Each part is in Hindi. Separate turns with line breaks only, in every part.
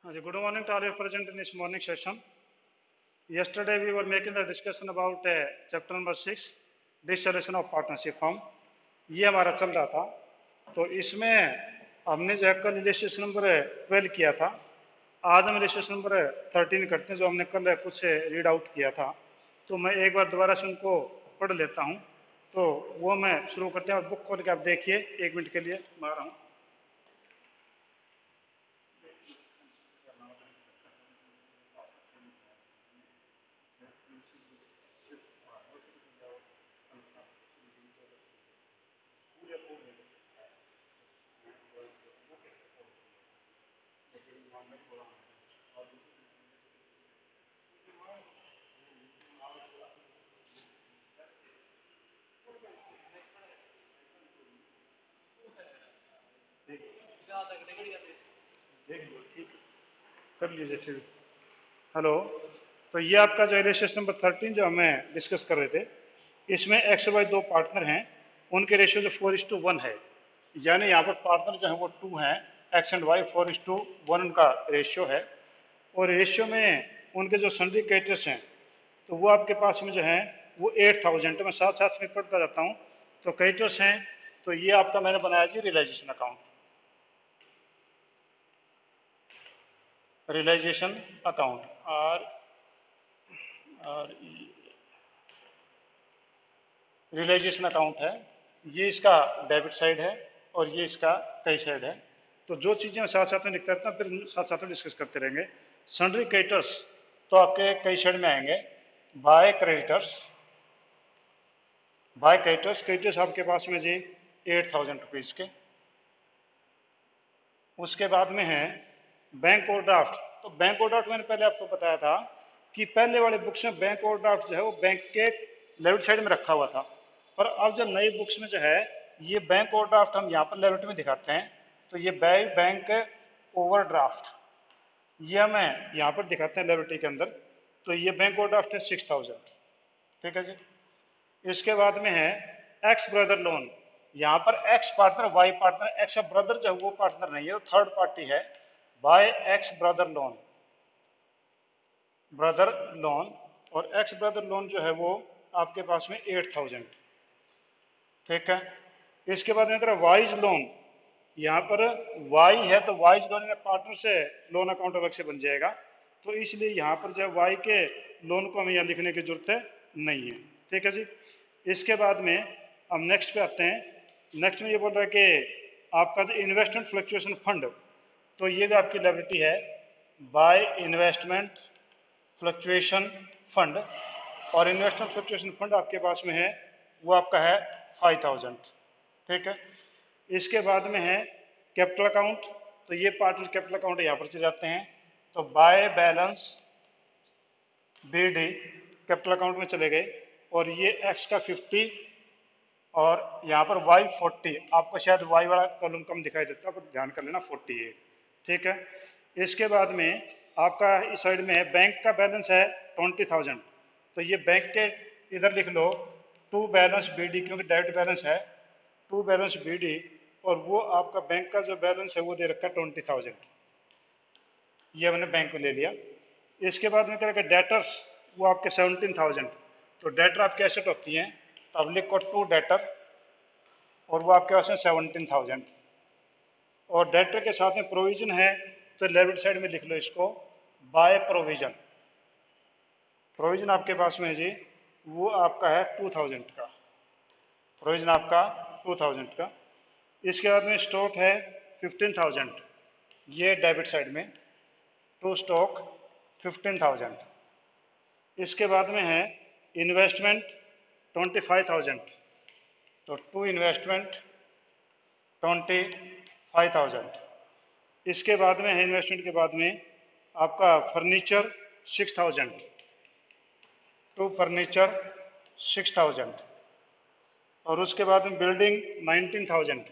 Good morning to all you present in this morning session. Yesterday we were making the discussion about chapter number 6, dissolution of partnership firm. ये हमारा चल रहा था। तो इसमें हमने जो है कल इलिस्ट्रेशन नंबर 12 किया था। आज हम इलिस्ट्रेशन नंबर 13 करते हैं, जो हमने कल कुछ रीड आउट किया था। तो मैं एक बार दोबारा से उनको पढ़ लेता हूँ। तो वो मैं शुरू करते हैं, और बुक खोल के आप देखिए, 1 मिनट के लिए मार रहा हूँ। कर लीजिए जैसे। हेलो। तो ये आपका जो इलिस्ट्रेशन नंबर 13 जो हमें डिस्कस कर रहे थे, इसमें एक्स वाई दो पार्टनर हैं, उनके रेशियो जो 4:1 है। यानी यहाँ पर पार्टनर जो है वो 2 हैं, एक्स एंड वाई 4:1 उनका रेशियो है। और रेशियो में उनके जो सन्ड्री क्रेडिटर्स हैं, तो वो आपके पास में जो है वो 8000 है। मैं साथ साथ में पढ़ता जाता हूँ। तो क्रेडिटर्स हैं, तो ये आपका मैंने बनाया जी रियलाइजेशन अकाउंट। रियलाइजेशन अकाउंट और रियलाइजेशन अकाउंट है। ये इसका डेबिट साइड है और ये इसका क्रेडिट साइड है। तो जो चीज़ें साथ साथ में लिखते रहते हैं, फिर साथ साथ में डिस्कस करते रहेंगे। सन्ड्री क्रेडिटर्स तो आपके क्रेडिट साइड में आएंगे। बाय क्रेडिटर्स, क्रेडिटर्स आपके पास में जी 8000 रुपीज़ के। उसके बाद में है बैंक ओवरड्राफ्ट। तो बैंक ओवरड्राफ्ट मैंने पहले आपको बताया था कि पहले वाले बुक्स में बैंक ओवरड्राफ्ट जो है वो बैंक के लेफ्ट साइड में रखा हुआ था। पर अब जो नई बुक्स में जो है ये बैंक ओवरड्राफ्ट हम यहाँ पर लेफ्ट में दिखाते हैं। तो ये बैंक ओवरड्राफ्ट ये हमें यहाँ पर दिखाते हैं लेवरिटी के अंदर। तो ये बैंक ओवरड्राफ्ट है 6000। ठीक है जी। इसके बाद में है एक्स ब्रदर लोन। यहाँ पर X partner Y partner, X brother जो है वो पार्टनर नहीं है, वो थर्ड पार्टी है। By X brother loan, brother loan. और एक्स ब्रदर लोन जो है वो आपके पास में 8000। ठीक है। इसके बाद में अगर वाइज लोन, यहाँ पर वाई है तो वाइज लोन में पार्टनर से लोन अकाउंट अलग से बन जाएगा। तो इसलिए यहाँ पर जो है वाई के लोन को हमें यहाँ लिखने की जरूरत नहीं है। ठीक है जी। इसके बाद में हम नेक्स्ट पे आते हैं। नेक्स्ट में ये बोल रहा है कि आपका जो इन्वेस्टमेंट फ्लक्चुएशन फंड, तो ये जो आपकी लायबिलिटी है बाय इन्वेस्टमेंट फ्लक्चुएशन फंड। और इन्वेस्टमेंट फ्लक्चुएशन फंड आपके पास में है वो आपका है 5000। ठीक है। इसके बाद में है कैपिटल अकाउंट। तो ये पार्टनर कैपिटल अकाउंट यहाँ पर चले जाते हैं। तो by balance BD capital account में चले गए। और ये एक्स का 50 और यहाँ पर वाई 40। आपको शायद वाई वाला कॉलम कम दिखाई देता है, पर ध्यान कर लेना 40 है। ठीक है। इसके बाद में आपका इस साइड में है बैंक का बैलेंस है 20000। तो ये बैंक के इधर लिख लो टू बैलेंस BD, क्योंकि डेबिट बैलेंस है टू बैलेंस BD। और वो आपका बैंक का जो बैलेंस है वो दे रखा है 20000। ये हमने बैंक में ले लिया। इसके बाद में करेगा डेटर्स, वो आपके 17000। तो डेटर आपकी एसेट होती हैं, तो आप लिखो टू डेटर और वो आपके पास में 17000। और डेटर के साथ में प्रोविजन है, तो लेफ्ट साइड में लिख लो इसको बाय प्रोविजन। प्रोविजन आपके पास में है जी वो आपका है 2000 का। प्रोविजन आपका 2000 का। इसके बाद में स्टॉक है 15000, ये डेबिट साइड में। To stock 15000। इसके बाद में है इन्वेस्टमेंट 25000। तो टू इन्वेस्टमेंट 25000। इसके बाद में है इन्वेस्टमेंट के बाद में आपका फर्नीचर 6000। To furniture 6000। और उसके बाद में बिल्डिंग 19000।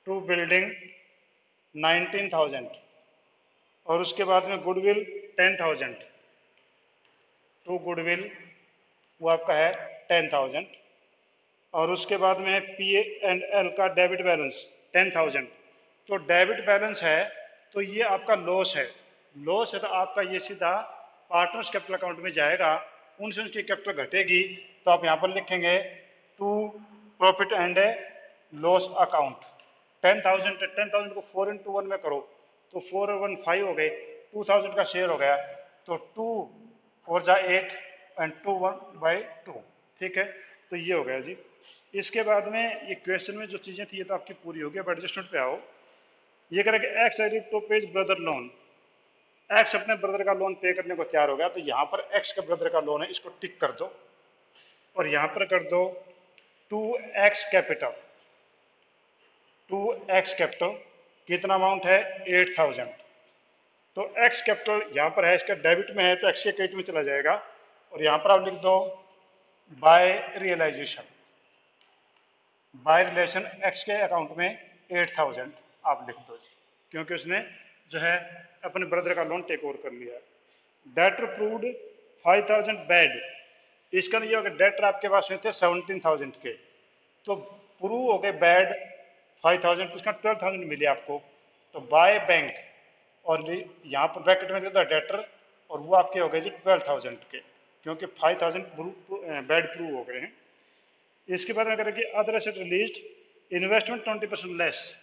To building 19000। और उसके बाद में गुडविल 10000। टू गुडविल वो आपका है 10000। और उसके बाद में P&L का डेबिट बैलेंस 10000। तो डेबिट बैलेंस है तो ये आपका लॉस है। लॉस है तो आपका ये सीधा पार्टनर्स कैपिटल अकाउंट में जाएगा, उनसे उसकी कैपिटल घटेगी तो आप यहाँ पर लिखेंगे to profit and loss account. 10,000 को 4 into 1 में करो तो 4 और 1 5 हो गए, 2,000 का शेयर हो गया तो 2 4 जा 8 एंड 2 1/2। ठीक है, तो ये हो गया जी। इसके बाद में ये क्वेश्चन में जो चीज़ें थी ये तो आपकी पूरी हो गई। अब एडजस्टमेंट पे आओ। ये करेंगे X agreed to pays brother loan. X अपने ब्रदर का लोन पे करने को तैयार हो गया, तो यहाँ पर एक्स का ब्रदर का लोन है, इसको टिक कर दो और यहाँ पर कर दो 2x कैपिटल। 2x कैपिटल कितना अमाउंट है 8,000। तो x कैपिटल यहाँ पर है, इसका डेबिट में है तो x के क्रेडिट में चला जाएगा और यहाँ पर आप लिख दो by realization. By relation x के अकाउंट में 8,000 आप लिख दो क्योंकि उसने जो है अपने ब्रदर का लोन टेक ओवर कर लिया है। Debtor proved 5,000 bad. इसका ये होगा डेटर आपके पास में थे 17,000 के, तो प्रूव हो गए बैड 5,000, तो उसका 12,000 मिले आपको। तो बाय बैंक और यहाँ पर ब्रैकेट में देता डेटर और वो आपके हो गए जी 12,000 के, क्योंकि 5,000 बैड प्रूव हो गए हैं। इसके बाद अगर कि other asset released, investment 20% less.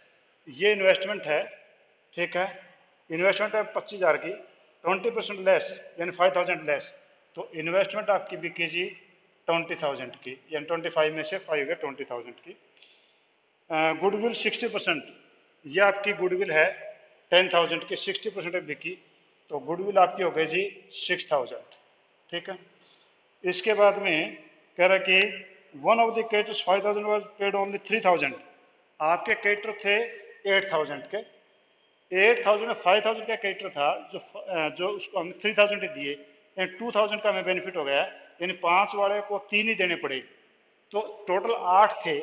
ये इन्वेस्टमेंट है, ठीक है, इन्वेस्टमेंट है 25,000 की, 20% लेस यानी 5,000 लेस, तो इन्वेस्टमेंट आपकी बिकी जी 20,000 की, यानी 25 में से 5 हो गया 20,000 की। गुडविल 60%, ये आपकी गुडविल है 10,000 की, 60% बिकी, तो गुडविल आपकी हो गई जी 6,000। ठीक है, इसके बाद में कह रहा कि one of the creditors 5,000 was paid only 3,000। आपके क्रेडिटर थे 8,000 के, 8,000 में 5,000 का क्रेडिटर था जो उसको हमने 3,000 ही दिए, यानी 2,000 का हमें बेनिफिट हो गया, यानी 5 वाले को 3 ही देने पड़े। तो टोटल 8 थे,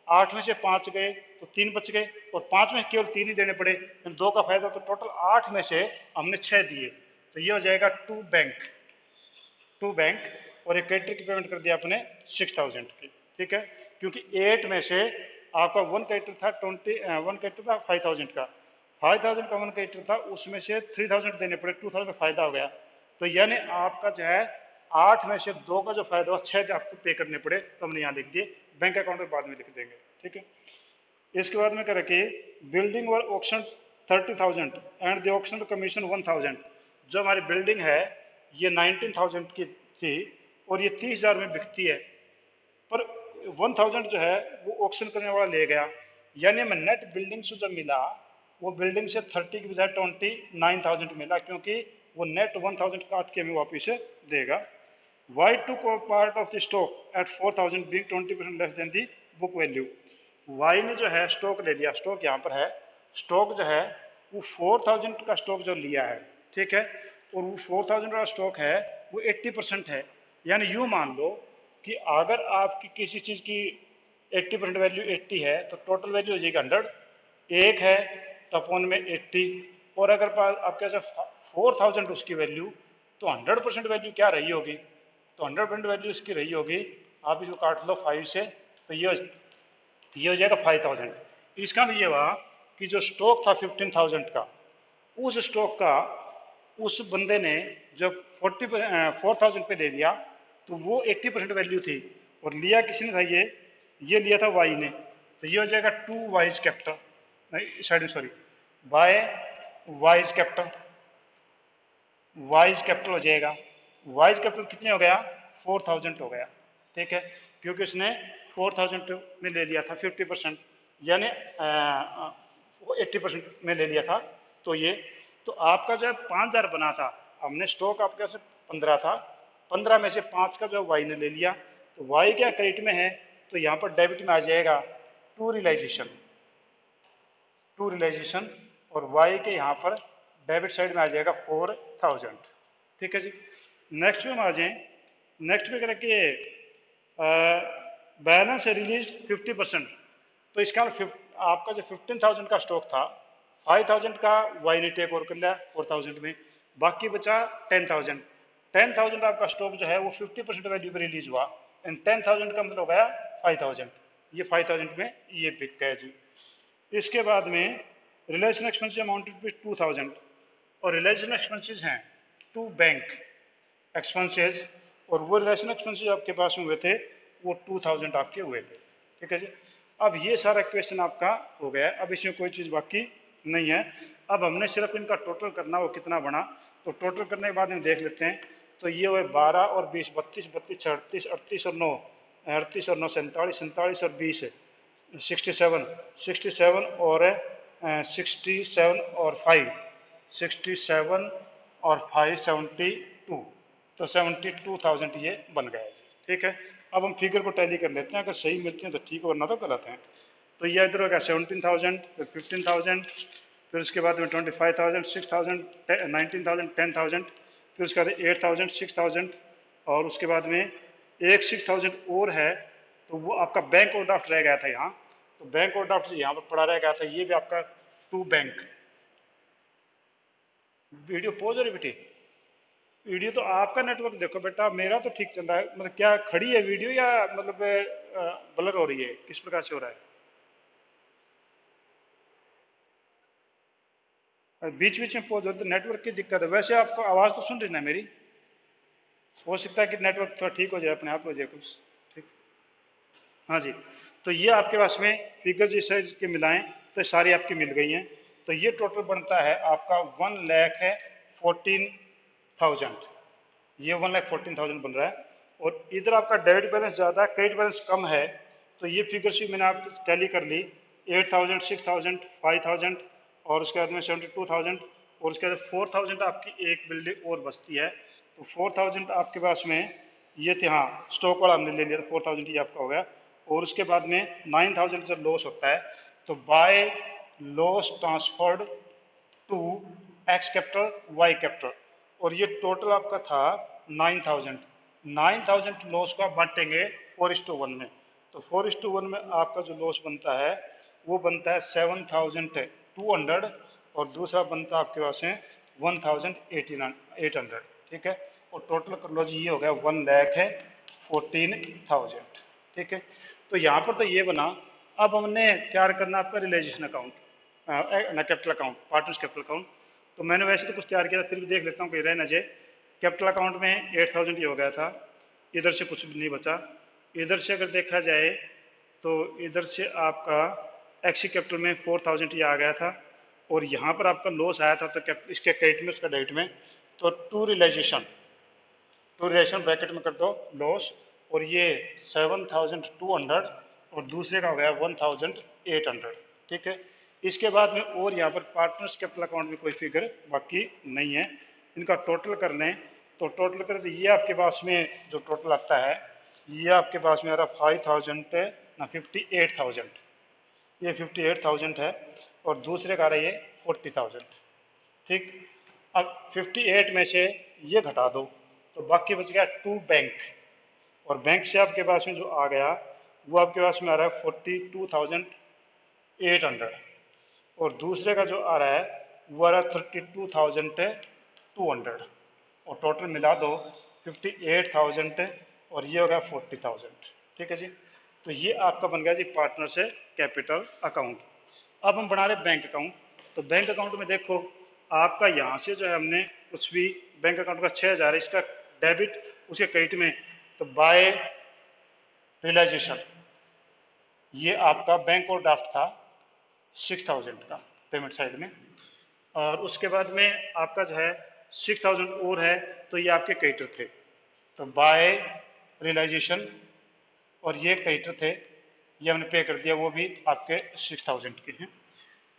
8 में से 5 गए तो 3 बच गए और 5 में केवल 3 ही देने पड़े, यानी 2 का फायदा, तो टोटल 8 में से हमने 6 दिए, तो ये हो जाएगा टू बैंक और एक क्रेडिटर की पेमेंट कर दिया आपने 6,000 की। ठीक है, क्योंकि 8 में से आपका वन क्रेडिटर था 5,000 का, 5,000 का वन क्रेडिटर था, उसमें से 3,000 देने पड़े, 2,000 का फायदा हो गया, तो यानी आपका जो है 8 में से 2 का जो फायदा हुआ 6 आपको पे करने पड़े, तो हमने यहाँ लिख दिए, बैंक अकाउंट में बाद में लिख देंगे। ठीक है, इसके बाद में कह रखे बिल्डिंग और auction 30,000 and the auction commission 1,000। जो हमारी बिल्डिंग है ये 19,000 की थी और ये 30,000 में बिकती है, पर 1,000 जो है वो ऑक्शन करने वाला ले गया, यानी हमें नेट बिल्डिंग से जो मिला वो बिल्डिंग से 30 की बजाय 29,000 मिला, क्योंकि वो नेट 1,000 काट के हमें वापिस देगा। Y to part of the stock at 4,000 being 20% less than the book value. Y ने जो है स्टॉक ले लिया, स्टॉक यहाँ पर है, स्टॉक जो है वो 4,000 का स्टॉक जो लिया है, ठीक है, और वो 4,000 का स्टॉक है वो 80% है, यानी यूँ मान लो कि अगर आपकी किसी चीज़ की 80% वैल्यू 80 है तो टोटल वैल्यू हो जाएगी 100, एक है तो अपॉन में 80, और अगर आपके पास 4,000 उसकी वैल्यू, तो 100% वैल्यू क्या रही होगी, तो 100% वैल्यू इसकी रही होगी, आप इसको काट लो 5 से, तो ये हो जाएगा 5,000। इसका भी ये हुआ कि जो स्टॉक था 15,000 का, उस स्टॉक का उस बंदे ने जब 4,000 पे ले लिया तो वो 80% वैल्यू थी, और लिया किसने था, ये लिया था वाई ने, तो ये हो जाएगा 2 वाइज कैपिटल, नहीं sorry by Y's capital, Y's capital हो जाएगा। वाइज कैपिटल कितने हो गया 4,000 हो गया। ठीक है, क्योंकि उसने 4,000 में ले लिया था 50%, यानी 80% में ले लिया था, तो ये तो आपका जो 5,000 बना था, हमने स्टॉक आपके से 15 था, 15 में से 5 का जो वाई ने ले लिया, तो वाई क्या क्रेडिट में है, तो यहाँ पर डेबिट में आ जाएगा टू रियलाइजेशन, और वाई के यहाँ पर डेबिट साइड में आ जाएगा 4,000। ठीक है जी, नेक्स्ट में हम आ जाए। नेक्स्ट में करके बैलेंस रिलीज 50%, तो इसका आपका जो 15,000 का स्टॉक था, 5,000 का वाई ने टेक ओवर कर लिया 4,000 में, बाकी बचा 10,000। 10,000 आपका स्टॉक जो है वो 50% वैल्यू पर रिलीज हुआ, एंड 10,000 का मतलब हो गया 5,000, ये 5,000 में ये बिक गया जी। इसके बाद में रिलेशन एक्सपेंसेस अमाउंटेड टू 2000 और रिलेशन एक्सपेंसेस हैं टू बैंक एक्सपेंसेस और वो रिलेशन एक्सपेंसेस आपके पास में हुए थे वो 2000 आपके हुए थे। ठीक है जी। अब ये सारा क्वेश्चन आपका हो गया, अब इसमें कोई चीज़ बाकी नहीं है। अब हमने सिर्फ इनका टोटल करना, वो कितना बना, तो टोटल करने के बाद हम देख लेते हैं। तो ये हुए 12 और 20, 32, 32, 38, 38 और 9, 38 और 9 47, 47 और 20 67, 67 और 67 और 5, 67 और 5 72, तो 72,000 ये बन गया। ठीक है। अब हम फिगर को टैली कर लेते हैं, अगर सही मिलते हैं तो ठीक है, वरना तो गलत है। तो ये इधर हो गया 17,000, फिर 15,000, फिर उसके बाद में 25,000, 6,000, 19,000, 10,000, फिर उसके बाद 8,000, 6,000 और उसके बाद में एक 6,000 और है, तो वो आपका बैंक ओवरड्राफ्ट रह गया था यहाँ। तो बैंक ओवरड्राफ्ट यहाँ पर पड़ा रह गया था, ये भी आपका टू बैंक। वीडियो पॉज हो रही बेटी? वीडियो तो आपका नेटवर्क देखो बेटा, मेरा तो ठीक चल रहा है। मतलब क्या खड़ी है वीडियो या मतलब ब्लर हो रही है, किस प्रकार से हो रहा है? बीच बीच में पॉज हो तो नेटवर्क की दिक्कत है। वैसे आपको आवाज़ तो सुन रही ना मेरी? हो सकता है कि नेटवर्क थोड़ा ठीक हो जाए, अपने आप हो जाए कुछ। ठीक, हाँ जी। तो ये आपके पास में फिगर जैसे के मिलाएं तो सारी आपकी मिल गई हैं। तो ये टोटल बनता है आपका 1,14,000। ये 1,14,000 बन रहा है। और इधर आपका डेबिट बैलेंस ज़्यादा है, क्रेडिट बैलेंस कम है। तो ये फिगर शीट मैंने आप टैली कर ली, 8,000, 6,000, 5,000 और उसके बाद में 72,000 और उसके बाद 4,000 आपकी एक बिल्डिंग और बचती है। तो 4,000 आपके पास में ये थे, हाँ स्टॉक वाला हमने ले लिया था, 4,000 ये आपका हो गया। और उसके बाद में 9,000 जब लॉस होता है तो by loss transferred to X capital Y capital, और ये टोटल आपका था 9,000। 9,000 लॉस को आप बांटेंगे 4:1 में, तो 4:1 में आपका जो लॉस बनता है वो बनता है 7,200 और दूसरा बनता है आपके पास है 1,800। ठीक है। और टोटल कर लो जी, ये हो गया 1,14,000। ठीक है। तो यहाँ पर तो ये बना। अब हमने क्या करना, आपका रियलाइजेशन अकाउंट ना capital account, partners capital account. तो मैंने वैसे तो कुछ तैयार किया था, फिर भी देख लेता हूँ कहीं रह ना जाए। कैपिटल अकाउंट में 8,000 ये हो गया था, इधर से कुछ भी नहीं बचा। इधर से अगर देखा जाए तो इधर से आपका एक्सी कैपिटल में 4,000 ये आ गया था और यहाँ पर आपका लॉस आया था, तो इसके क्रेडिट में उसका डेबिट में, तो टू रियलाइजेशन ब्रैकेट में कर दो लॉस, और ये 7,200 और दूसरे का हो गया 1,800। ठीक है। इसके बाद में और यहाँ पर पार्टनर्स कैपिटल अकाउंट में कोई फिगर बाकी नहीं है। इनका टोटल कर लें तो टोटल कर तो ये आपके पास में जो टोटल आता है ये आपके पास में आ रहा 5,000 ना 58,000, ये 58,000 है और दूसरे का आ रहा है ये 40,000। ठीक। अब 58 में से ये घटा दो तो बाकी बच गया टू बैंक, और बैंक से आपके पास में जो आ गया वो आपके पास में आ रहा है 42,800 और दूसरे का जो आ रहा है वो आ रहा है 32,200 और टोटल मिला दो 58,000 और ये हो गया 40,000। ठीक है जी। तो ये आपका बन गया जी पार्टनर से कैपिटल अकाउंट। अब हम बना रहे बैंक अकाउंट। तो बैंक अकाउंट में देखो आपका यहाँ से जो है हमने कुछ भी बैंक अकाउंट का 6,000 है, इसका डेबिट उसके क्रेडिट में, तो बाय रियलाइजेशन ये आपका बैंक और ड्राफ्ट था 6,000 का पेमेंट साइड में, और उसके बाद में आपका जो है 6,000 और है तो ये आपके क्रेडिटर थे, तो बाय रियलाइजेशन और ये क्रेडिटर थे, ये हमने पे कर दिया, वो भी आपके 6,000 के हैं।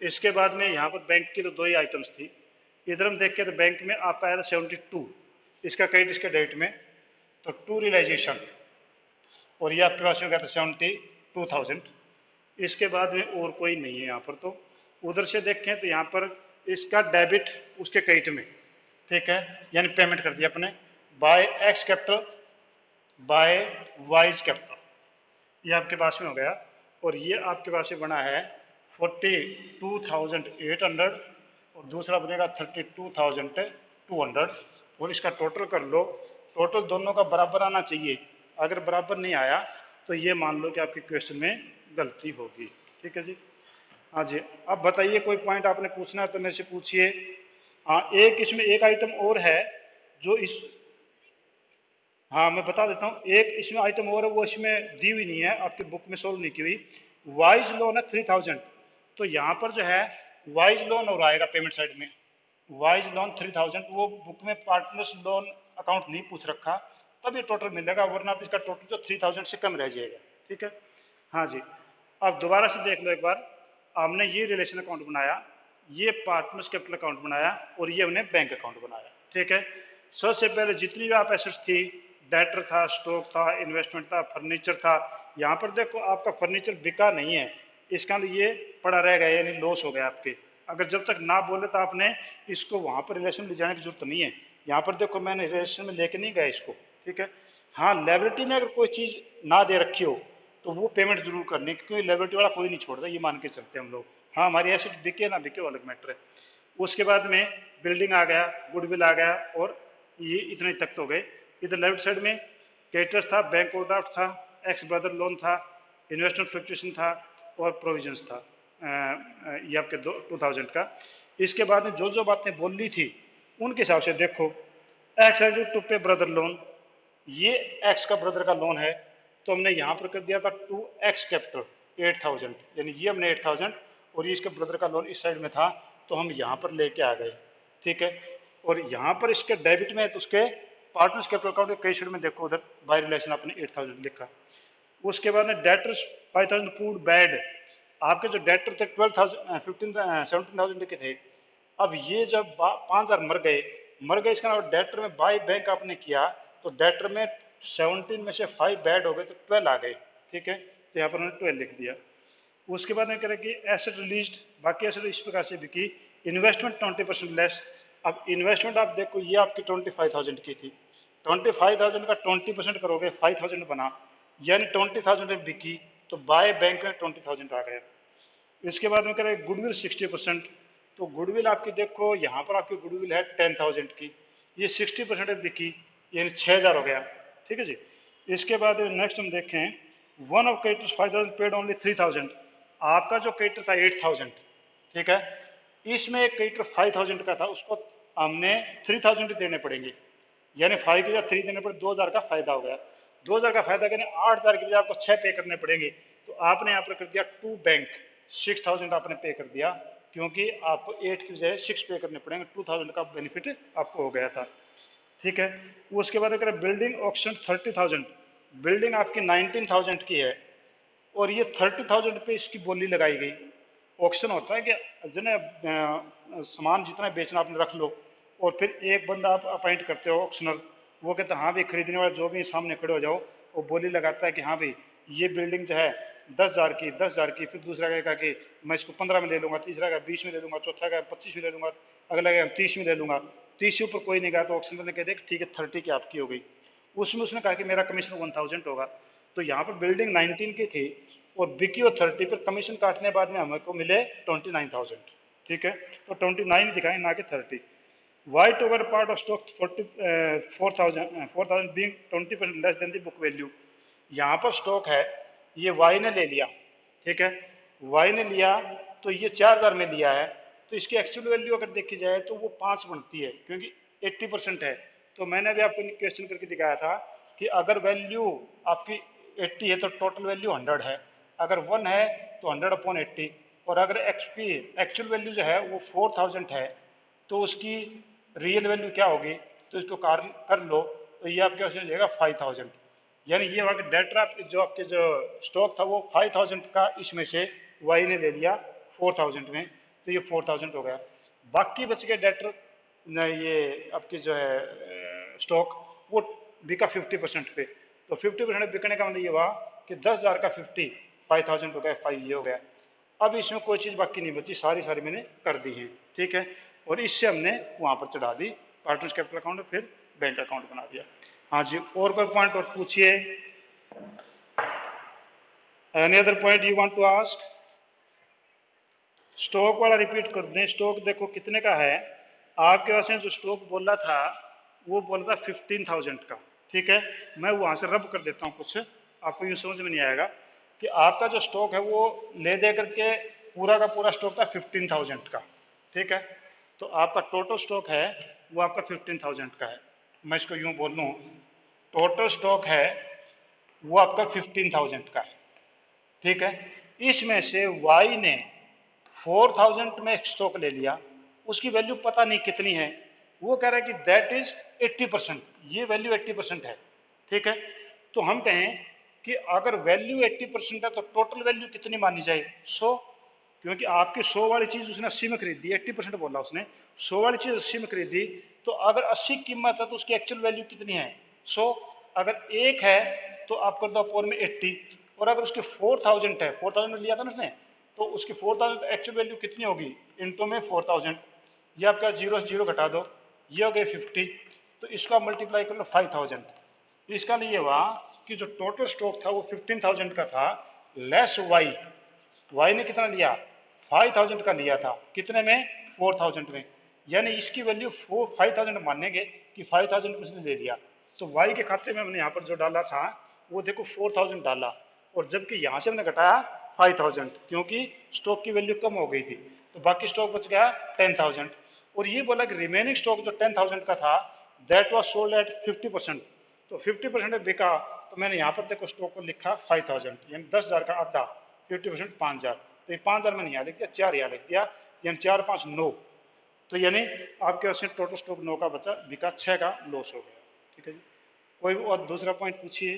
इसके बाद में यहाँ पर बैंक की तो दो ही आइटम्स थी। इधर हम देख के तो बैंक में आपका आया था 72, इसका क्रेडिट इसके डेबिट में, तो टू रियलाइजेशन और ये आपके पास में गया था 72,000। इसके बाद में और कोई नहीं है यहाँ पर। तो उधर से देखें तो यहाँ पर इसका डेबिट उसके क्रेडिट में, ठीक है, यानी पेमेंट कर दिया अपने by X capital by Y's capital, ये आपके पास में हो गया। और ये आपके पास में बना है 42,800 और दूसरा बनेगा 32,200 और इसका टोटल कर लो। टोटल दोनों का बराबर आना चाहिए, अगर बराबर नहीं आया तो ये मान लो कि आपके क्वेश्चन में गलती होगी। ठीक है जी। हाँ जी, अब बताइए कोई पॉइंट आपने पूछना है तो मेरे से पूछिए। हाँ, एक इसमें एक आइटम और है जो इस, हाँ मैं बता देता हूँ, एक इसमें आइटम और है वो इसमें दी हुई नहीं है, आपकी बुक में सोल्व नहीं की हुई। वाइज लोन है 3000, तो यहाँ पर जो है वाइज लोन और आएगा पेमेंट साइड में। वाइज लोन 3000, वो बुक में पार्टनर्स लोन अकाउंट नहीं पूछ रखा, तब ये टोटल मिलेगा, वरना आप इसका टोटल जो 3000 से कम रह जाएगा। ठीक है, हाँ जी। अब दोबारा से देख लो एक बार, हमने ये रिलेशन अकाउंट बनाया, ये पार्टनर्स कैपिटल अकाउंट बनाया, और ये हमने बैंक अकाउंट बनाया। ठीक है, सबसे पहले जितनी भी आप एसेट्स थी, डेटर था, स्टॉक था, इन्वेस्टमेंट था, फर्नीचर था, यहाँ पर देखो आपका फर्नीचर बिका नहीं है, इसका ये पड़ा रह गया, यानी लॉस हो गया आपके। अगर जब तक ना बोले तो आपने इसको वहां पर रिलेशन ले जाने की जरूरत नहीं है। यहाँ पर देखो मैंने रिलेशन में लेके नहीं गया इसको। ठीक है, हाँ लाइबिलिटी में अगर कोई चीज ना दे रखी हो तो वो पेमेंट जरूर करनी, क्योंकि लाइबिलिटी वाला कोई नहीं छोड़ता, ये मान के चलते हैं हम लोग। हाँ, हमारी एसेट बिके ना बिके वो अलग मैटर है। उसके बाद में बिल्डिंग आ गया, गुडविल आ गया, और ये इतने तक तो गए। इधर लेफ्ट साइड में क्रेडिटर्स था, बैंक ओवरड्राफ्ट था, एक्स ब्रदर लोन था, इन्वेस्टमेंट फ्लक्चुएशन था, और प्रोविजंस था, ये आपके 2000 का। इसके बाद में जो जो बातें बोल ली थी उनके हिसाब से देखो, एक्स एज टू पे ब्रदर लोन, ये एक्स का ब्रदर का लोन है, तो हमने यहाँ पर कर दिया था टू एक्स कैपिटल 8000, यानी ये हमने 8000, और ये इसके ब्रदर का लोन इस साइड में था, तो हम यहाँ पर लेके आ गए। ठीक है, और यहाँ पर इसके डेबिट में तो उसके पार्टनर्स कैपिटल अकाउंट के क्रेडिट में देखो, उधर बाय रिलेशन आपने 8000 लिखा। उसके बाद में डेटर्स 5000 फूड बैड, आपके जो डेटर थे 12,000 17,000 के थे। अब ये जब 5000 मर गए, इसका मतलब डेटर में बाय बैंक आपने किया, तो डेटर में 17 में से 5 बैड हो गए, तो 12 आ गए। ठीक है, तो यहाँ पर उन्होंने 12 लिख दिया। उसके बाद में कह रहे कि एसेट रिलीज, बाकी एसेट इस प्रकार से बिकी, इन्वेस्टमेंट 20% लेस। अब इन्वेस्टमेंट आप देखो, ये आपकी 25,000 की थी, 25,000 का 20% करोगे 5000 बना, यानी 20,000 में बिकी, तो बाय बैंक में 20,000 आ गया। इसके बाद में कह रहे गुडविल 60%, तो गुडविल आपकी देखो यहाँ पर आपकी गुडविल है 10,000 की, ये 60% बिकी, यानी 6,000 हो गया। ठीक है जी। इसके बाद नेक्स्ट हम देखें, one of creditors 5,000 paid only 3,000, आपका जो क्रेडिटर था 8,000। ठीक है, इसमें एक क्रेडिटर 5,000 का था, उसको हमने 3,000 देने पड़ेंगे, यानी 5 के जगह 3 देने पड़े, 2,000 का फायदा हो गया। 2,000 का फायदा यानी 8,000 के लिए आपको 6 पे करने पड़ेंगे, तो आपने यहाँ पर कर दिया टू बैंक 6,000 आपने पे कर दिया, क्योंकि आपको 8 की बजाय 6 पे करने पड़ेंगे, 2,000 का बेनिफिट आपको हो गया था। ठीक है, उसके बाद अगर बिल्डिंग ऑक्शन 30,000, बिल्डिंग आपकी 19,000 की है, और ये 30,000 पे इसकी बोली लगाई गई। ऑक्शन होता है कि जिन्हें सामान जितना बेचना आपने रख लो, और फिर एक बंदा आप अपॉइंट करते हो ऑक्शनर, वो कहता है हाँ भाई खरीदने वाले जो भी सामने खड़े हो जाओ, वो बोली लगाता है कि हाँ भाई ये बिल्डिंग जो है 10,000 की, 10,000 की, फिर दूसरा कहेगा कि मैं इसको 15 में ले लूंगा, तीसरा का 20 में ले लूंगा, चौथा का 25 में ले लूंगा, अगला का 30 में ले लूंगा। 30 के ऊपर कोई नहीं गया, तो ऑक्शनर ने कह दिया ठीक है 30 की आपकी हो गई। उसमें उसने कहा कि मेरा कमीशन 1000 होगा, तो यहाँ पर बिल्डिंग 19 की थी और बिकी और 30 पर कमीशन काटने बाद में हमको मिले 29,000। ठीक है, तो 29 दिखाएं ना कि 30। White over part of stock 4,000 being 20% less then the book value, यहाँ पर स्टॉक है, ये वाई ने ले लिया। ठीक है, वाई ने लिया, तो ये 4,000 में लिया है, तो इसकी एक्चुअल वैल्यू अगर देखी जाए तो वो 5 बनती है, क्योंकि 80% है। तो मैंने अभी आपको क्वेश्चन करके दिखाया था कि अगर वैल्यू आपकी 80 है तो टोटल वैल्यू 100 है, अगर 1 है तो 100/80, और अगर एक्सपी एक्चुअल वैल्यू जो है वो 4,000 है, तो उसकी रियल वैल्यू क्या होगी, तो इसको कर लो, तो ये आपके हो जाएगा 5,000, यानी ये आपके डेटर आपके जो स्टॉक था वो 5,000 का, इसमें से वाई ने ले लिया 4,000 में, तो ये 4,000 हो गया। बाकी बच गए डेटर, ये आपकी जो है स्टॉक, वो बिका 50% पे, तो 50% बिकने का मतलब ये हुआ कि 10,000 का 50 5,000 हो गया, 5 ये हो गया। अब इसमें कोई चीज़ बाकी नहीं बची, सारी सारी मैंने कर दी है। ठीक है, और इससे हमने वहाँ पर चढ़ा दी पार्टनर्स कैपिटल अकाउंट, फिर बैंक अकाउंट बना दिया। हाँ जी, और कोई पॉइंट और पूछिए, any other point you want to ask. Stock वाला रिपीट कर दें, स्टॉक देखो कितने का है, आपके पास में जो स्टॉक बोला था वो बोला था 15,000 का। ठीक है, मैं वहां से रब कर देता हूँ कुछ, आपको यूँ समझ में नहीं आएगा कि आपका जो स्टॉक है वो ले दे करके पूरा का पूरा स्टॉक था 15,000 का, ठीक है। तो आपका टोटल स्टॉक है वो आपका 15,000 का है। मैं इसको यूं बोल लूँ, टोटल स्टॉक है वो आपका 15,000 का है, ठीक है। इसमें से वाई ने 4,000 में स्टॉक ले लिया, उसकी वैल्यू पता नहीं कितनी है, वो कह रहा है कि दैट इज 80%, ये वैल्यू 80% है, ठीक है। तो हम कहें कि अगर वैल्यू 80% है तो टोटल वैल्यू कितनी मानी जाए, 100, क्योंकि आपकी 100 वाली चीज उसने 80 में खरीदी, 80% बोला उसने, 100 वाली चीज 80 में खरीदी, तो अगर 80 कीमत है तो उसकी एक्चुअल वैल्यू कितनी है, 100। अगर एक है तो आप कर दो अपोर में 80, और अगर उसके 4,000 है, 4,000 में लिया था ना उसने, तो उसकी 4,000 एक्चुअल वैल्यू कितनी होगी, इनटू में 4,000, ये आपका जीरो जीरो घटा दो, ये हो गए 50, तो इसको आप मल्टीप्लाई कर लो 5,000। इसका लिए हुआ कि जो टोटल स्टॉक था वो 15,000 का था, लेस वाई, वाई ने कितना लिया, 5,000 का लिया था, कितने में, 4,000 में, यानी इसकी वैल्यू 5,000 मानेंगे कि 5,000 उसने ले लिया। तो वाई के खाते में हमने यहाँ पर जो डाला था वो देखो 4,000 डाला, और जबकि यहाँ से हमने घटाया 5,000, क्योंकि स्टॉक की वैल्यू कम हो गई थी, तो बाकी स्टॉक बच गया 10,000। और ये बोला कि रिमेनिंग स्टॉक जो 10,000 का था दैट वाज सोल्ड एट 50%, तो 50% बिका, तो मैंने यहाँ पर देखो स्टॉक को लिखा 5,000, यानी 10,000 का आधा, 50% 5,000, तो ये 5,000 मैंने यहाँ लिख दिया, 4 यहाँ लिख दिया, यानी 4 5 9, तो यानी आपके पास टोटल स्टॉक 9 का बचा, बिका 6 का लॉस हो गया, ठीक है जी। कोई और दूसरा पॉइंट पूछिए।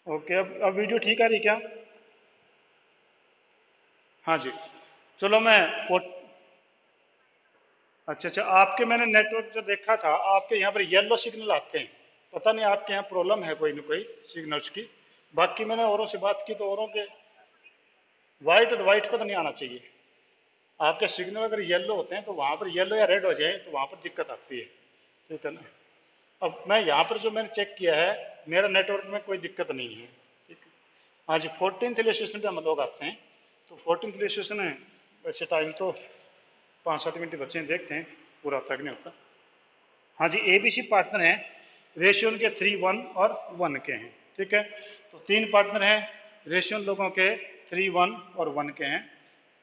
ओके, अब वीडियो ठीक आ रही क्या, हाँ जी। चलो मैं अच्छा अच्छा, आपके मैंने नेटवर्क जो देखा था आपके यहाँ पर येलो सिग्नल आते हैं, पता नहीं आपके यहाँ प्रॉब्लम है कोई ना कोई सिग्नल्स की। बाकी मैंने औरों से बात की तो औरों के वाइट, और वाइट पर तो नहीं आना चाहिए, आपके सिग्नल अगर येलो होते हैं तो वहाँ पर येलो या रेड हो जाए तो वहाँ पर दिक्कत आती है, ठीक है ना। अब मैं यहाँ पर जो मैंने चेक किया है मेरा नेटवर्क में कोई दिक्कत नहीं है, ठीक है। हाँ जी, 14th इलस्ट्रेशन पे हम लोग आते हैं, तो 14th इलस्ट्रेशन है, वैसे टाइम तो 5-7 मिनट बच्चे हैं, देखते हैं पूरा होता है कि नहीं होता। हाँ जी, एबीसी पार्टनर हैं, रेशियो उनके 3 1 और 1 के हैं, ठीक है। तो 3 पार्टनर हैं, रेशियो लोगों के 3 1 और 1 के हैं,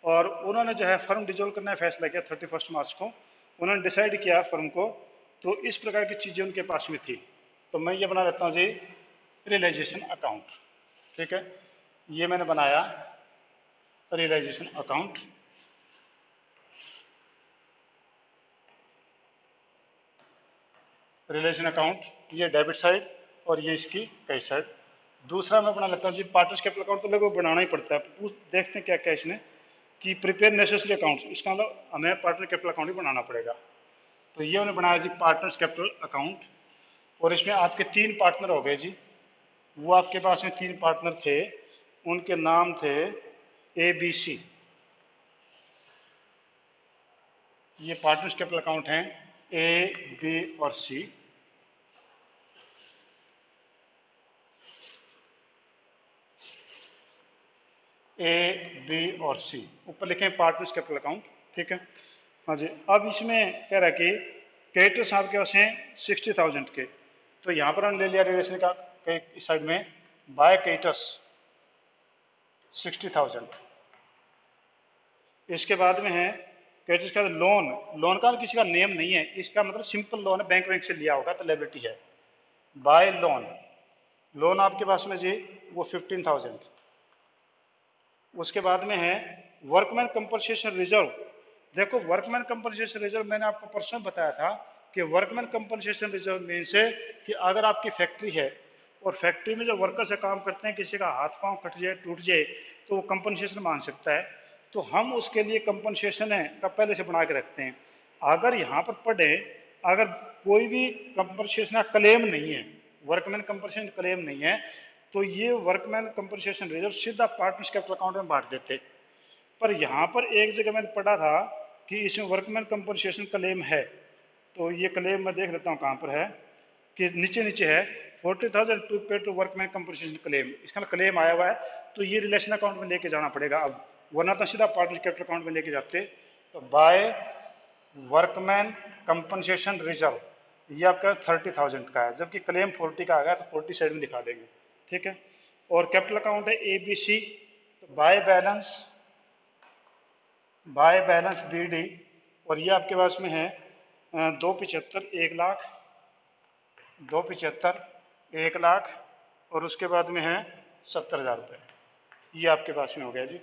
और उन्होंने जो है फर्म डिजोल्व करने का फैसला किया 31 मार्च को, उन्होंने डिसाइड किया फर्म को, तो इस प्रकार की चीज़ें उनके पास में थी। तो मैं ये बना लेता हूँ जी रियलाइजेशन अकाउंट, ठीक है, ये मैंने बनाया रियलाइजेशन अकाउंट। रिलेशन अकाउंट, ये डेबिट साइड और ये इसकी क्रेडिट साइड। दूसरा मैं बना लेता हूँ जी पार्टनर्स कैपिटल अकाउंट, तो लगभग बनाना ही पड़ता है, देखते हैं क्या क्या इसने, कि प्रिपेयर नेसेसरी अकाउंट्स, इसका मतलब हमें पार्टनर कैपिटल अकाउंट ही बनाना पड़ेगा। तो ये उन्होंने बनाया जी पार्टनर्स कैपिटल अकाउंट, और इसमें आपके 3 पार्टनर हो गए जी, वो आपके पास में 3 पार्टनर थे, उनके नाम थे ABC, ये पार्टनर्स कैपिटल अकाउंट हैं A, B और C। A, B और C ऊपर लिखे हैं पार्टनर्स कैपिटल अकाउंट, ठीक है। हाँ जी, अब इसमें कह रहा है कि क्रेडिटर्स आपके पास हैं 60,000 के, तो यहाँ पर हमने ले लिया रिलेशन का इस साइड में बाय क्रेडिटर्स 60,000। इसके बाद में है क्रेडिटर्स का लोन, लोन का किसी का नेम नहीं है, इसका मतलब सिंपल लोन है, बैंक बैंक से लिया होगा तो लायबिलिटी है, बाय लोन, लोन आपके पास में जी वो 15,000। उसके बाद में है वर्कमैन कंपनसेशन रिजर्व, देखो वर्कमैन कंपनसेशन रिजर्व मैंने आपको परसों बताया था कि वर्कमैन कंपनसेशन रिजर्व मीन से कि अगर आपकी फैक्ट्री है और फैक्ट्री में जो वर्कर से काम करते हैं किसी का हाथ पांव कट जाए टूट जाए तो वो कंपनसेशन मांग सकता है, तो हम उसके लिए कंपनसेशन है का पहले से बना के रखते हैं। अगर यहाँ पर पढ़े अगर कोई भी कंपनसेशन का क्लेम नहीं है, वर्कमैन कंपनसेशन क्लेम नहीं है, तो ये वर्कमैन कंपनसेशन रिजर्व सीधा पार्टनर्स कैपिटल अकाउंट में बांट देते। पर यहाँ पर एक जगह मैंने पढ़ा था कि इसमें वर्कमैन कंपनसेशन क्लेम है, तो ये क्लेम मैं देख लेता हूँ कहाँ पर है, कि नीचे नीचे है 40,000 टू पे टू वर्कमैन कंपनसेशन क्लेम, इसका क्लेम आया हुआ है, तो ये रिलेशन अकाउंट में लेके जाना पड़ेगा अब, वरना तो सीधा पार्टनर्स कैपिटल अकाउंट में लेके जाते। तो बाय वर्कमैन कंपनसेशन रिजर्व ये आपका 30,000 का है, जबकि क्लेम 40 का आ गया तो 40 साइड में दिखा देंगे, ठीक है। और कैपिटल अकाउंट है ABC, तो बाय बैलेंस BD, और ये आपके पास में है 275 1 लाख, 275 1 लाख, और उसके बाद में है 70,000 रुपये। ये आपके पास में हो गया जी।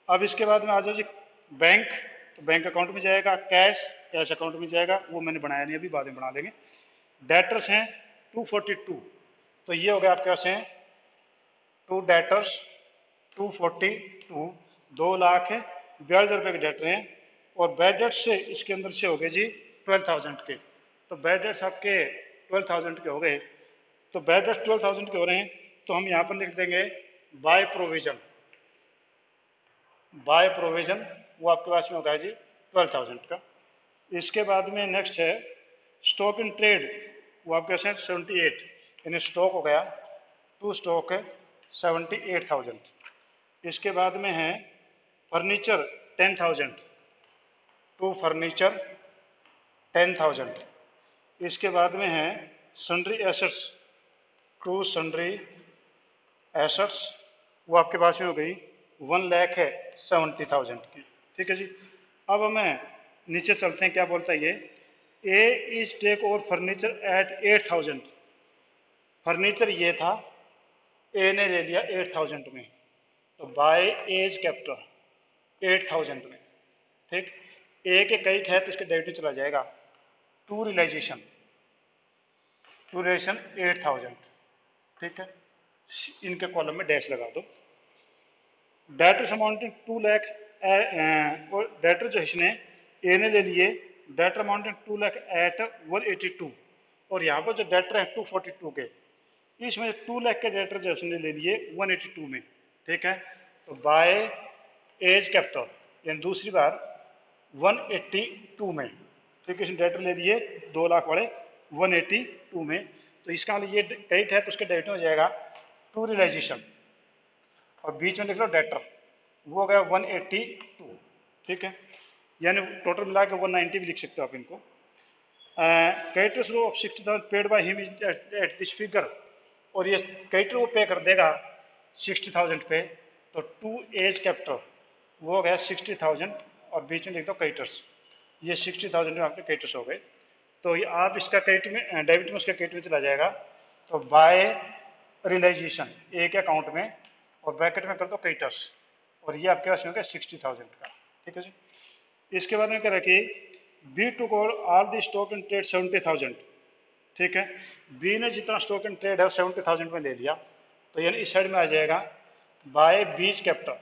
अब इसके बाद में आ जाओ जी बैंक, तो बैंक अकाउंट में जाएगा, कैश अकाउंट में जाएगा, वो मैंने बनाया नहीं अभी, बाद में बना लेंगे। डेटर्स हैं 242, तो ये हो गया आपके पास हैं टू डेटर्स 242, 2 लाख 42,000 रुपये के डेटर हैं, और बैड डेट से इसके अंदर से हो गए जी 12,000 के, तो बैड डेट्स आपके 12,000 के हो गए। तो बैड डेट्स 12,000 के हो रहे हैं, तो हम यहाँ पर लिख देंगे बाय प्रोविजन, वो आपके पास में होगा जी 12,000 का। इसके बाद में नेक्स्ट है स्टॉक इन ट्रेड, वो आपके पास है 78, यानी स्टॉक हो गया टू स्टॉक है 78,000। इसके बाद में है फर्नीचर 10,000, टू फर्नीचर 10,000। इसके बाद में है sundry assets, to sundry assets, वो आपके पास में हो गई 1 लाख है 70,000 की। ठीक है जी। अब हमें नीचे चलते हैं, क्या बोलता है ये, A is take over furniture at 8,000, furniture ये था, ए ने ले लिया 8,000 में, तो बाय एज कैपिटल 8,000 में। ठीक, ए के कई है तो इसके डेबिट चला जाएगा, टू रियलाइजेशन 8,000। ठीक है, इनके कॉलम में डैश लगा दो। डेटर्स अमाउंटिंग 2 लाख, और डेटर जो इसने ए ने ले लिए, डेटर अमाउंटिंग 2 लाख एट 182, और यहाँ पर जो डेटर है 242 के, इसमें 2 लाख के डेटर जो उसने ले लिए 182 में। ठीक है, तो बाय एज कैपिटल यानी दूसरी बार 182 में। ठीक है, इसने डेटर ले लिए 2 लाख वाले 182 में, तो इसका मतलब ये क्रेडिट है तो उसके डेबिट में हो जाएगा टू रियलाइजेशन, और बीच में लिख लो डेटर, वो हो गया 182। ठीक है, यानी टोटल मिला के 190 भी लिख सकते हो आप इनको। Creditors row off 60,000 paid by him at this figure, और ये क्रेडिटर वो पे कर देगा 60,000 पे, तो टू एज कैपिटल वो हो गया 60,000, और बीच में लिख दो क्रेडिटर्स, ये 60,000 में आपके क्रेडिटर्स हो गए। तो ये आप इसका क्रेडिट में डेबिट में उसका क्रेडिट में चला जाएगा, तो बाय रियलाइजेशन ए के अकाउंट में, और ब्रैकेट में कर दो क्रेडिटर्स, और ये आपके पास हो गया 60,000 का। ठीक है जी। इसके बाद में क्या रखिए, B to call all the stock in trade 70,000। ठीक है, बी ने जितना स्टॉक इन ट्रेड है 70,000 में ले लिया, तो यानी इस साइड में आ जाएगा बाय बीज कैपिटल,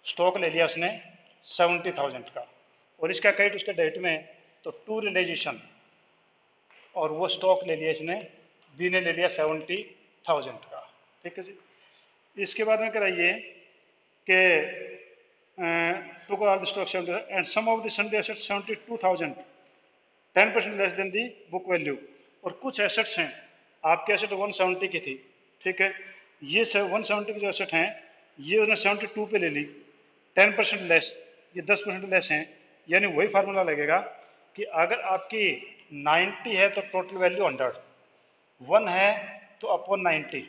स्टॉक ले लिया उसने 70,000 का, और इसका क्रेडिट उसके डेबिट में, तो टू रियलाइजेशन, और वो स्टॉक ले लिया इसने, बी ने ले लिया 70,000 का। ठीक है जी। इसके बाद में कराइए कि took all the stock 70 and some of the sundry assets 72,000, 10% less than the book value, और कुछ एसेट्स हैं, आपके एसेट 170 की थी। ठीक है, ये 170 के जो एसेट हैं ये उसने 72 पे ले ली, 10% लेस, ये 10% लेस हैं, यानी वही फार्मूला लगेगा कि अगर आपकी 90 है तो टोटल वैल्यू 100, 1 है तो अपॉन 90,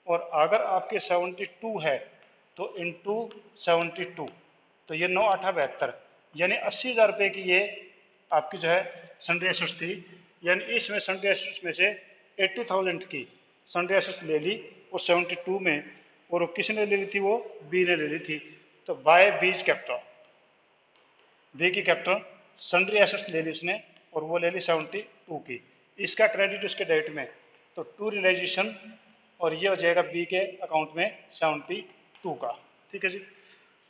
और अगर आपके 72 है तो इंटू 72, तो ये 9 8 72, यानी 80,000 रुपये की ये आपकी जो है सन्ड्री एसेट्स थी, यानी इसमें सन्ड्री एसेट्स में से 80,000 की सन्ड्री एसेट्स ले ली और 72 में, और वो किसने ले ली थी, वो बी ने ले ली थी, तो बाय बीज कैपिटल, बी की कैपिटल सन्ड्री एसेट्स ले ली उसने, और वो ले ली 72 की, इसका क्रेडिट उसके डेबिट में, तो टू रियलाइजेशन, और ये हो जाएगा बी के अकाउंट में 72 का। ठीक है जी।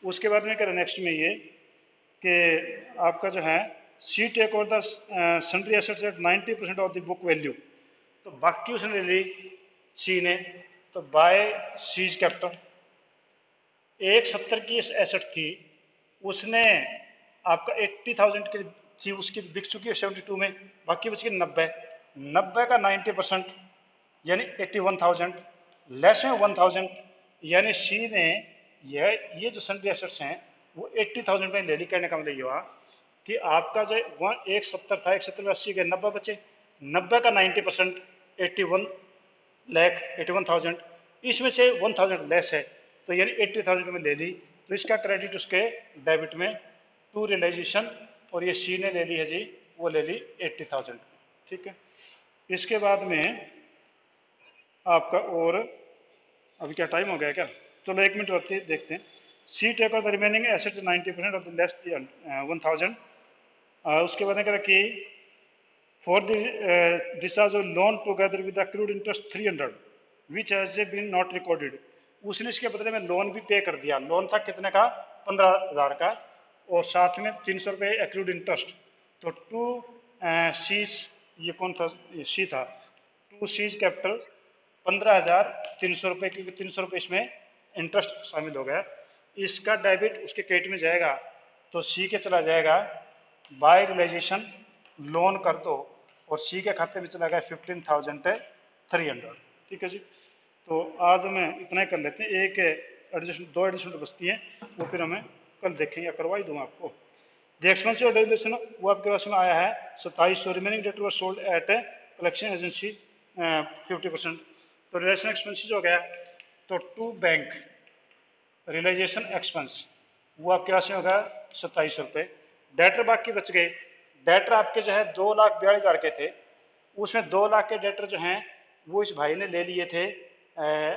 उसके बाद में क्या नेक्स्ट में ये कि आपका जो है C take over the sundry assets at 90% of the book value, तो बाकी उसने ले ली सी ने, तो बाय सीज कैपिटल, 170 की एसेट थी, उसने आपका 80,000 की थी, उसकी बिक चुकी है 72 में, बाकी बच गई 90 का 90%, यानी 81,000 लेस है 1,000, यानी सी ने ये जो सन्ड्री एसेट्स हैं वो 80,000 में ले ली। कहने का मतलब ये हुआ कि आपका जो 170 था, 170 में 80 के 90 बचे, 90 का 90% 81,000, इसमें से 1,000 लेस है, तो यानी 80,000 में ले ली, तो इसका क्रेडिट उसके डेबिट में टू रियलाइजेशन, और ये सी ने ले ली है जी, वो ले ली 80,000। ठीक है, इसके बाद में आपका, और अभी क्या टाइम हो गया क्या, चलो 1 मिनट होती देखते हैं। C take the remaining asset 90% of the less 1,000। उसके बाद क्या कि for discharge of loan together with accrued interest 300 which has been not recorded. उसने इसके बदले में लोन भी पे कर दिया। लोन था कितने का, 15,000 का, और साथ में 300 रुपये एक्रूड इंटरेस्ट। तो टू सीज, ये कौन था, ये सी था, टू सीज कैपिटल 15,300 रुपये, क्योंकि 300 रुपये इसमें इंटरेस्ट शामिल हो गया। इसका डेबिट उसके क्रेडिट में जाएगा, तो सी के चला जाएगा बाय रियलाइजेशन, लोन कर दो, और सी के खाते में चला गया 15,300। ठीक है जी, तो आज हमें इतना ही कर लेते हैं। एक एडजस्ट, दो एडिशन बचती हैं, वो फिर हमें कल देखेंगे, करवा ही दूँ आपको। द एक्सपेंसिव डेबिटेशन वो आपके पास में आया है 2700। Remaining debt were sold at collection agency 50%। तो रिलेशन एक्सपेंसिस हो गया। तो टू बैंक रियलाइजेशन एक्सपेंस वो आपके पास में होगा 2700 रुपये। डेटर बाकी बच गए। डेटर आपके जो है 2,42,000 के थे, उसमें 2 लाख के डेटर जो हैं वो इस भाई ने ले लिए थे,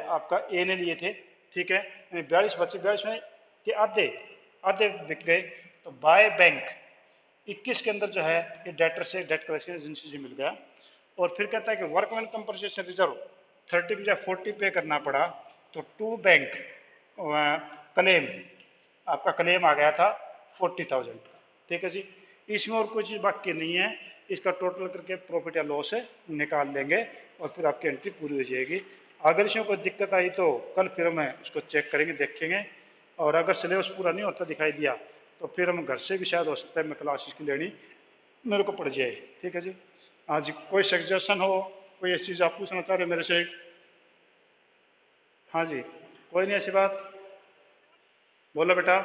आपका ए ने लिए थे। ठीक है, 42 बचे, 42 में के आधे आधे बिक गए। तो बाय बैंक 21 के अंदर जो है ये डेटर से, डेट कलेक्शन एजेंसी से मिल गया। और फिर कहता है कि वर्कमैन कंपनसेशन रिजर्व 30 की जगह 40 पे करना पड़ा। तो टू बैंक क्लेम, आपका क्लेम आ गया था 40,000। ठीक है जी, इसमें और कोई चीज़ बाकी नहीं है। इसका टोटल करके प्रॉफिट या लॉस निकाल लेंगे, और फिर आपकी एंट्री पूरी हो जाएगी। अगर इसमें कोई दिक्कत आई तो कल फिर हम उसको चेक करेंगे, देखेंगे। और अगर सिलेबस पूरा नहीं होता दिखाई दिया, तो फिर हम घर से भी शायद हो सकता है मैं क्लासेस की लेनी मेरे को पड़ जाए। ठीक है जी, आज कोई सजेशन हो, कोई ऐसी चीज़ आप पूछना चाह रहे हो मेरे से? हाँ जी, कोई नहीं ऐसी बात, बोलो बेटा।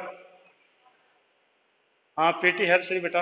हाँ, पीटी हेल्थ से बेटा।